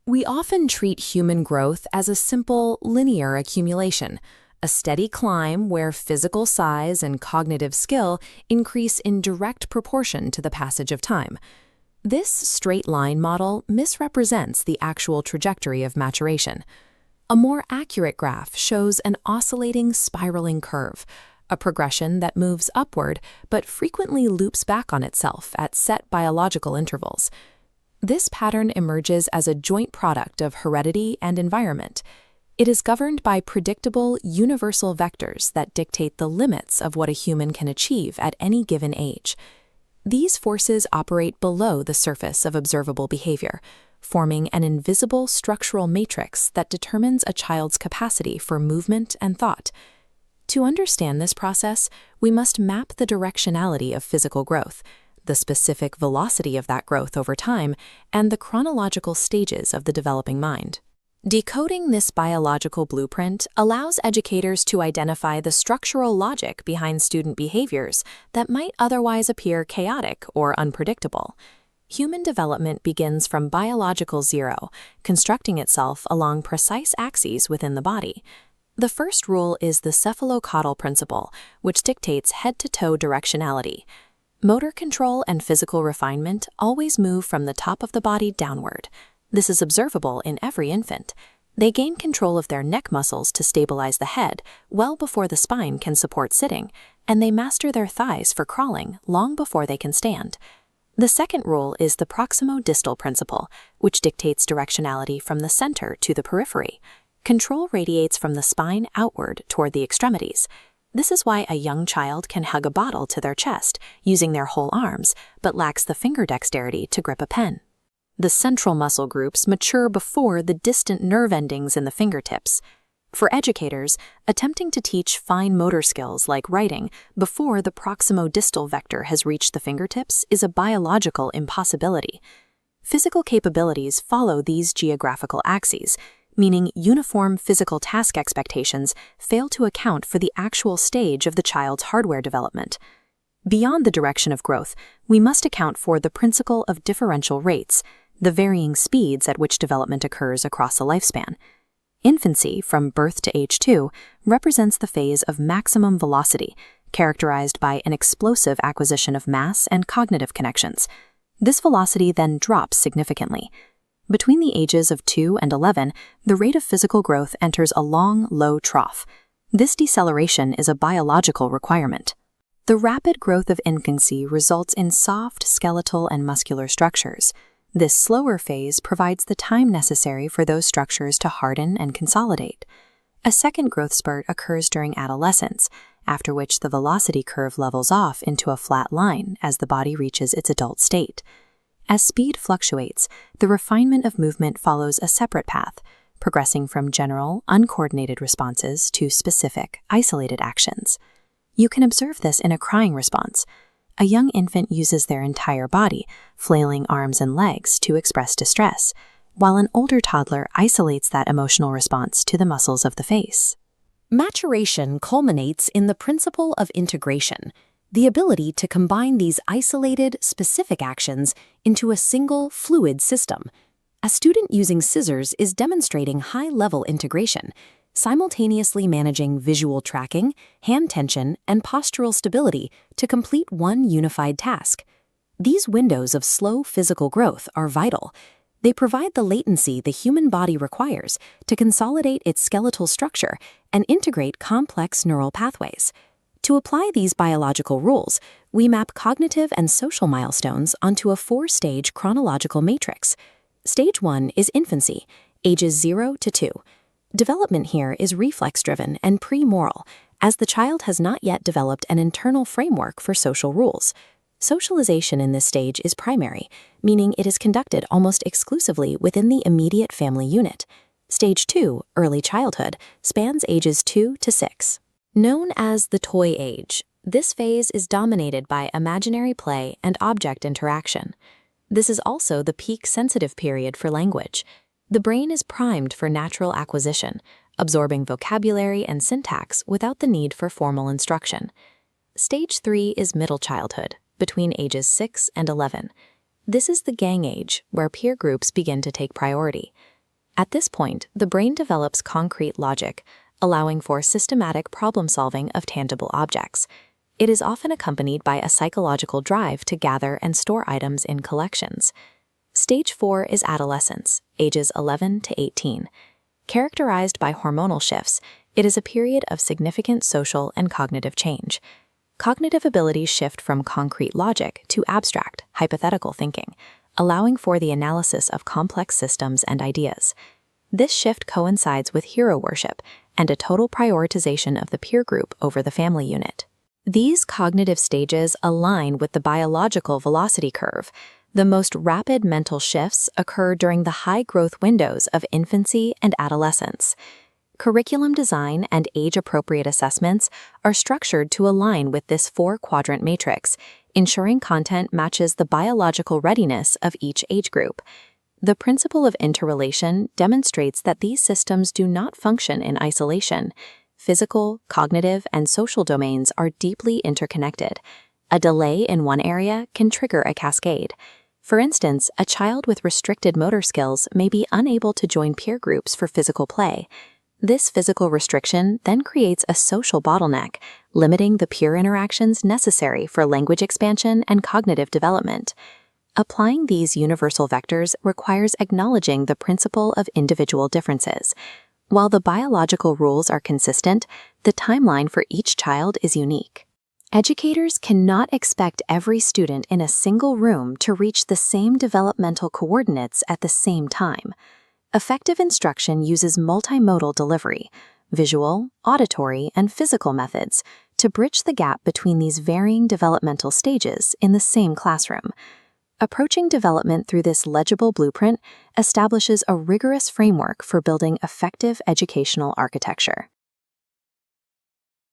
We often treat human growth as a simple, linear accumulation, a steady climb where physical size and cognitive skill increase in direct proportion to the passage of time. This straight-line model misrepresents the actual trajectory of maturation. A more accurate graph shows an oscillating, spiraling curve, a progression that moves upward but frequently loops back on itself at set biological intervals. This pattern emerges as a joint product of heredity and environment. It is governed by predictable, universal vectors that dictate the limits of what a human can achieve at any given age. These forces operate below the surface of observable behavior, forming an invisible structural matrix that determines a child's capacity for movement and thought. To understand this process, we must map the directionality of physical growth, the specific velocity of that growth over time, and the chronological stages of the developing mind. Decoding this biological blueprint allows educators to identify the structural logic behind student behaviors that might otherwise appear chaotic or unpredictable. Human development begins from biological zero, constructing itself along precise axes within the body. The first rule is the Cephalo-caudal principle, which dictates head-to-toe directionality. Motor control and physical refinement always move from the top of the body downward. This is observable in every infant. They gain control of their neck muscles to stabilize the head well before the spine can support sitting, and they master their thighs for crawling long before they can stand. The second rule is the Proximo-distal principle, which dictates directionality from the center to the periphery. Control radiates from the spine outward toward the extremities. This is why a young child can hug a bottle to their chest using their whole arms, but lacks the finger dexterity to grip a pen. The central muscle groups mature before the distant nerve endings in the fingertips. For educators, attempting to teach fine motor skills like writing before the proximo-distal vector has reached the fingertips is a biological impossibility. Physical capabilities follow these geographical axes, meaning uniform physical task expectations fail to account for the actual stage of the child's hardware development. Beyond the direction of growth, we must account for the principle of differential rates, the varying speeds at which development occurs across a lifespan. Infancy, from birth to age 2, represents the phase of maximum velocity, characterized by an explosive acquisition of mass and cognitive connections. This velocity then drops significantly. Between the ages of 2 and 11, the rate of physical growth enters a long, low trough. This deceleration is a biological requirement. The rapid growth of infancy results in soft skeletal and muscular structures. This slower phase provides the time necessary for those structures to harden and consolidate. A second growth spurt occurs during adolescence, after which the velocity curve levels off into a flat line as the body reaches its adult state. As speed fluctuates, the refinement of movement follows a separate path, progressing from general, uncoordinated responses to specific, isolated actions. You can observe this in a crying response. A young infant uses their entire body, flailing arms and legs, to express distress, while an older toddler isolates that emotional response to the muscles of the face. Maturation culminates in the principle of integration, the ability to combine these isolated, specific actions into a single, fluid system. A student using scissors is demonstrating high-level integration, simultaneously managing visual tracking, hand tension, and postural stability to complete one unified task. These windows of slow physical growth are vital. They provide the latency the human body requires to consolidate its skeletal structure and integrate complex neural pathways. To apply these biological rules, we map cognitive and social milestones onto a 4-stage chronological matrix. Stage 1 is infancy, ages 0 to 2. Development here is reflex-driven and pre-moral, as the child has not yet developed an internal framework for social rules. Socialization in this stage is primary, meaning it is conducted almost exclusively within the immediate family unit. Stage 2, early childhood, spans ages 2 to 6. Known as the toy age, this phase is dominated by imaginary play and object interaction. This is also the peak sensitive period for language. The brain is primed for natural acquisition, absorbing vocabulary and syntax without the need for formal instruction. Stage 3 is middle childhood, between ages 6 and 11. This is the gang age, where peer groups begin to take priority. At this point, the brain develops concrete logic, allowing for systematic problem-solving of tangible objects. It is often accompanied by a psychological drive to gather and store items in collections. Stage 4 is adolescence, ages 11 to 18. Characterized by hormonal shifts, it is a period of significant social and cognitive change. Cognitive abilities shift from concrete logic to abstract, hypothetical thinking, allowing for the analysis of complex systems and ideas. This shift coincides with hero worship and a total prioritization of the peer group over the family unit. These cognitive stages align with the biological velocity curve. The most rapid mental shifts occur during the high-growth windows of infancy and adolescence. Curriculum design and age-appropriate assessments are structured to align with this 4-quadrant matrix, ensuring content matches the biological readiness of each age group. The principle of interrelation demonstrates that these systems do not function in isolation. Physical, cognitive, and social domains are deeply interconnected. A delay in one area can trigger a cascade. For instance, a child with restricted motor skills may be unable to join peer groups for physical play. This physical restriction then creates a social bottleneck, limiting the peer interactions necessary for language expansion and cognitive development. Applying these universal vectors requires acknowledging the principle of individual differences. While the biological rules are consistent, the timeline for each child is unique. Educators cannot expect every student in a single room to reach the same developmental coordinates at the same time. Effective instruction uses multimodal delivery, visual, auditory, and physical methods to bridge the gap between these varying developmental stages in the same classroom. Approaching development through this legible blueprint establishes a rigorous framework for building effective educational architecture.